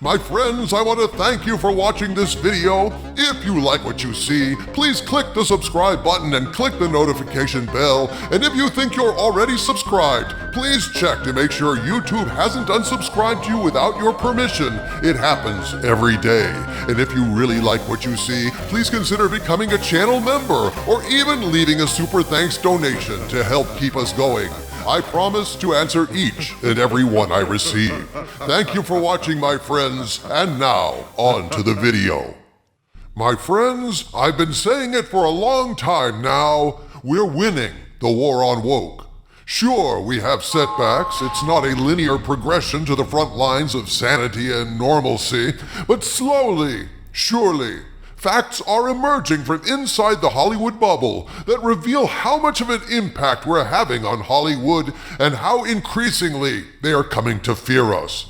My friends, I want to thank you for watching this video. If you like what you see, please click the subscribe button and click the notification bell. And if you think you're already subscribed, please check to make sure YouTube hasn't unsubscribed you without your permission. It happens every day. And if you really like what you see, please consider becoming a channel member or even leaving a super thanks donation to help keep us going. I promise to answer each and every one I receive. Thank you for watching, my friends, and now, on to the video. My friends, I've been saying it for a long time now, we're winning the war on woke. Sure, we have setbacks, it's not a linear progression to the front lines of sanity and normalcy, but slowly, surely, facts are emerging from inside the Hollywood bubble that reveal how much of an impact we're having on Hollywood and how increasingly they are coming to fear us.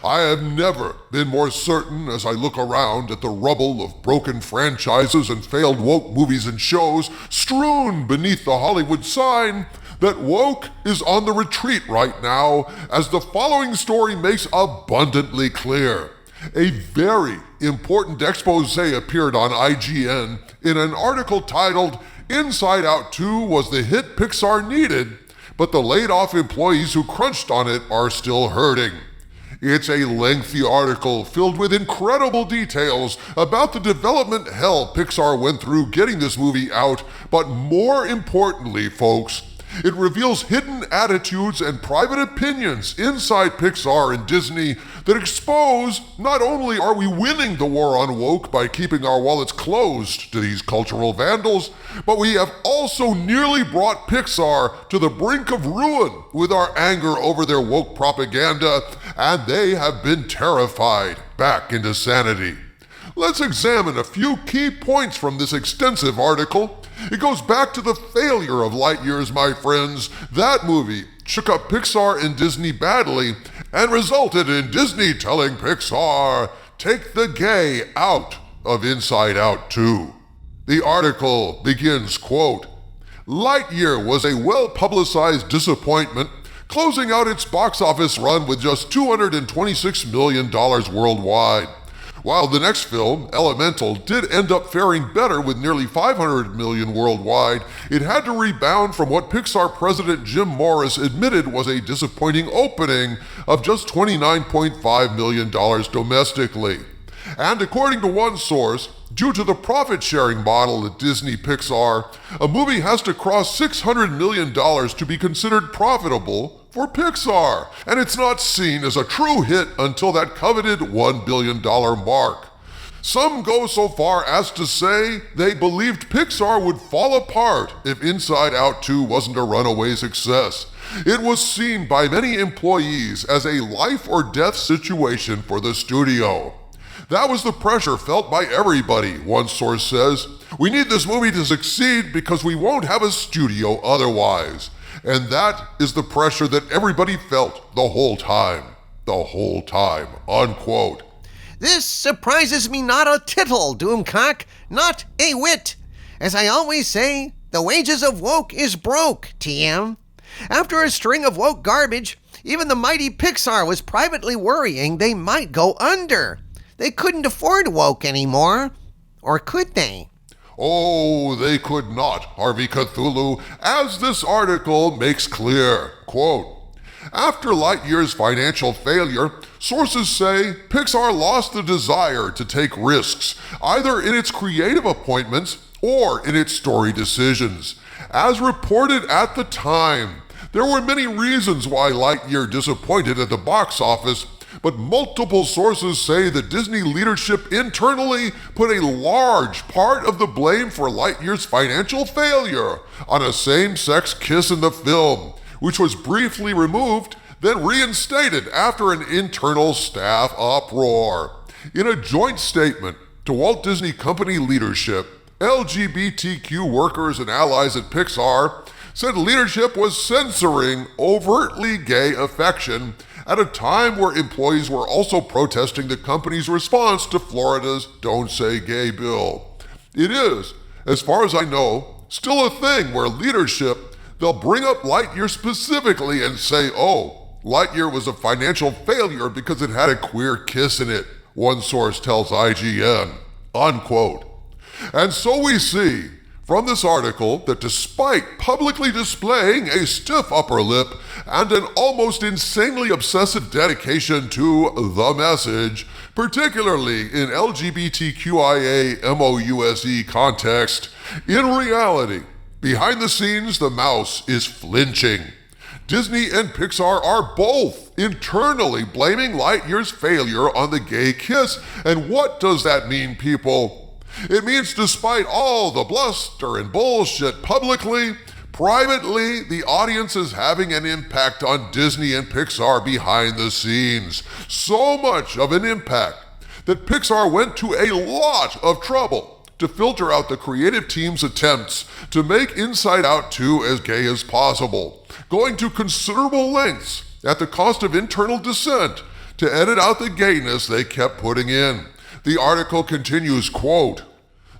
I have never been more certain as I look around at the rubble of broken franchises and failed woke movies and shows strewn beneath the Hollywood sign that woke is on the retreat right now, as the following story makes abundantly clear. A very important expose appeared on IGN in an article titled, "Inside Out 2 was the hit Pixar needed, but the laid-off employees who crunched on it are still hurting." It's a lengthy article filled with incredible details about the development hell Pixar went through getting this movie out, but more importantly, folks, it reveals hidden attitudes and private opinions inside Pixar and Disney that expose not only are we winning the war on woke by keeping our wallets closed to these cultural vandals, but we have also nearly brought Pixar to the brink of ruin with our anger over their woke propaganda, and they have been terrified back into sanity. Let's examine a few key points from this extensive article. It goes back to the failure of Lightyear, my friends. That movie shook up Pixar and Disney badly and resulted in Disney telling Pixar, take the gay out of Inside Out 2. The article begins, quote, "Lightyear was a well-publicized disappointment, closing out its box office run with just $226 million worldwide. While the next film, Elemental, did end up faring better with nearly $500 million worldwide, it had to rebound from what Pixar president Jim Morris admitted was a disappointing opening of just $29.5 million domestically. And according to one source, due to the profit-sharing model at Disney Pixar, a movie has to cross $600 million to be considered profitable for Pixar, and it's not seen as a true hit until that coveted $1 billion mark. Some go so far as to say they believed Pixar would fall apart if Inside Out 2 wasn't a runaway success. It was seen by many employees as a life or death situation for the studio. That was the pressure felt by everybody, one source says. We need this movie to succeed because we won't have a studio otherwise. And that is the pressure that everybody felt the whole time, unquote. This surprises me not a tittle, Doomcock, not a whit. As I always say, the wages of woke is broke, TM. After a string of woke garbage, even the mighty Pixar was privately worrying they might go under. They couldn't afford woke anymore. Or could they? Oh, they could not, Harvey Cthulhu, as this article makes clear. Quote, after Lightyear's financial failure, sources say Pixar lost the desire to take risks, either in its creative appointments or in its story decisions. As reported at the time, there were many reasons why Lightyear disappointed at the box office, but multiple sources say the Disney leadership internally put a large part of the blame for Lightyear's financial failure on a same-sex kiss in the film, which was briefly removed, then reinstated after an internal staff uproar. In a joint statement to Walt Disney Company leadership, LGBTQ workers and allies at Pixar said leadership was censoring overtly gay affection at a time where employees were also protesting the company's response to Florida's Don't Say Gay bill. It is, as far as I know, still a thing where leadership, they'll bring up Lightyear specifically and say, oh, Lightyear was a financial failure because it had a queer kiss in it, one source tells IGN, unquote. And so we see from this article that despite publicly displaying a stiff upper lip and an almost insanely obsessive dedication to the message, particularly in LGBTQIA MOUSE context, in reality, behind the scenes, the mouse is flinching. Disney and Pixar are both internally blaming Lightyear's failure on the gay kiss. And what does that mean, people? It means despite all the bluster and bullshit publicly, privately, the audience is having an impact on Disney and Pixar behind the scenes. So much of an impact that Pixar went to a lot of trouble to filter out the creative team's attempts to make Inside Out 2 as gay as possible, going to considerable lengths at the cost of internal dissent to edit out the gayness they kept putting in. The article continues, quote,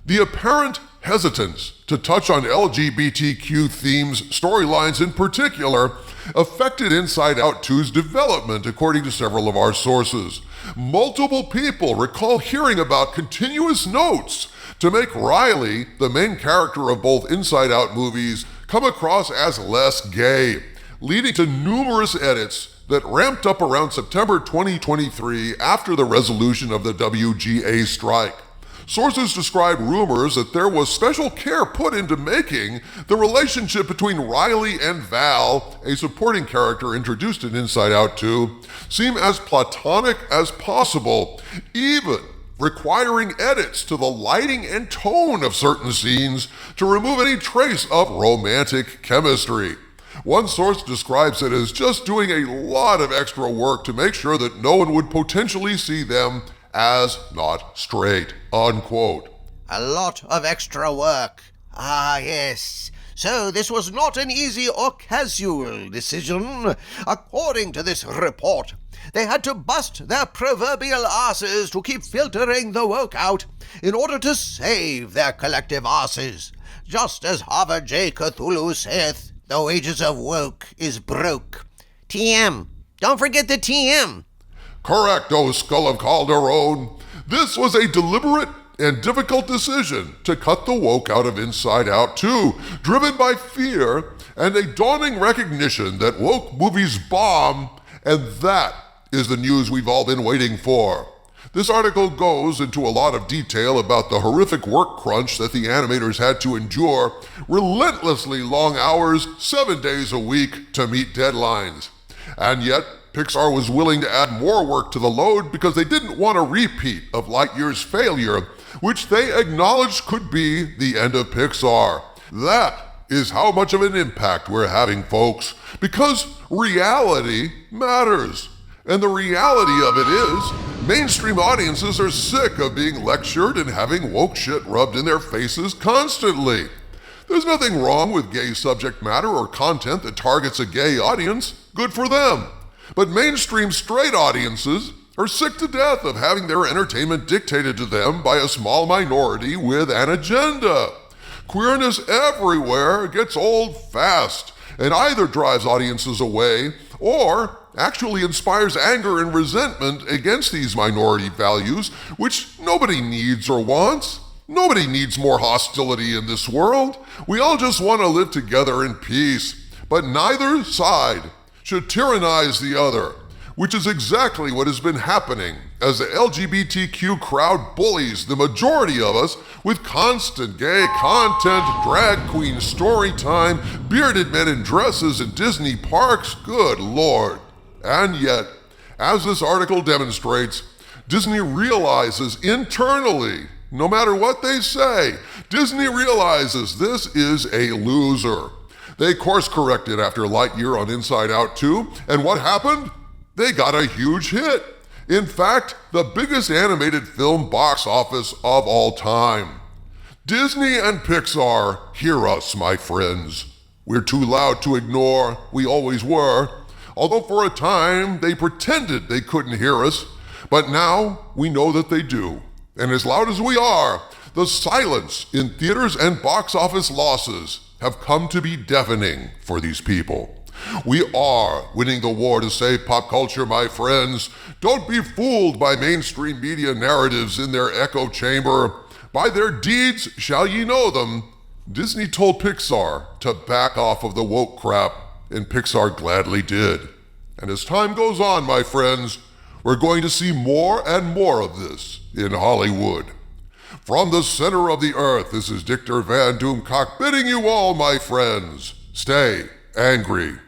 "The apparent hesitance to touch on LGBTQ themes, storylines in particular, affected Inside Out 2's development, according to several of our sources. Multiple people recall hearing about continuous notes to make Riley, the main character of both Inside Out movies, come across as less gay, leading to numerous edits that ramped up around September 2023 after the resolution of the WGA strike. Sources describe rumors that there was special care put into making the relationship between Riley and Val, a supporting character introduced in Inside Out 2, seem as platonic as possible, even requiring edits to the lighting and tone of certain scenes to remove any trace of romantic chemistry. One source describes it as just doing a lot of extra work to make sure that no one would potentially see them as not straight," unquote. A lot of extra work. Ah, yes. So this was not an easy or casual decision. According to this report, they had to bust their proverbial asses to keep filtering the woke out in order to save their collective asses. Just as Harvard J. Cthulhu saith, the wages of woke is broke. TM. Don't forget the TM. Correct, O Skull of Calderon. This was a deliberate and difficult decision to cut the woke out of Inside Out 2, driven by fear and a dawning recognition that woke movies bomb, and that is the news we've all been waiting for. This article goes into a lot of detail about the horrific work crunch that the animators had to endure, relentlessly long hours, 7 days a week to meet deadlines. And yet, Pixar was willing to add more work to the load because they didn't want a repeat of Lightyear's failure, which they acknowledged could be the end of Pixar. That is how much of an impact we're having, folks, because reality matters. And the reality of it is, mainstream audiences are sick of being lectured and having woke shit rubbed in their faces constantly. There's nothing wrong with gay subject matter or content that targets a gay audience. Good for them. But mainstream straight audiences are sick to death of having their entertainment dictated to them by a small minority with an agenda. Queerness everywhere gets old fast and either drives audiences away or actually inspires anger and resentment against these minority values, which nobody needs or wants. Nobody needs more hostility in this world. We all just want to live together in peace. But neither side should tyrannize the other, which is exactly what has been happening as the LGBTQ crowd bullies the majority of us with constant gay content, drag queen story time, bearded men in dresses in Disney parks. Good Lord. And yet, as this article demonstrates, Disney realizes internally, no matter what they say, Disney realizes this is a loser. They course-corrected after Lightyear on Inside Out 2, and what happened? They got a huge hit. In fact, the biggest animated film box office of all time. Disney and Pixar, hear us, my friends. We're too loud to ignore, we always were. Although for a time they pretended they couldn't hear us, but now we know that they do. And as loud as we are, the silence in theaters and box office losses have come to be deafening for these people. We are winning the war to save pop culture, my friends. Don't be fooled by mainstream media narratives in their echo chamber. By their deeds shall ye know them. Disney told Pixar to back off of the woke crap, and Pixar gladly did. And as time goes on, my friends, we're going to see more and more of this in Hollywood. From the center of the earth, this is Dictor Van Doomcock bidding you all, my friends, stay angry.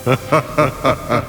Ha ha ha ha ha.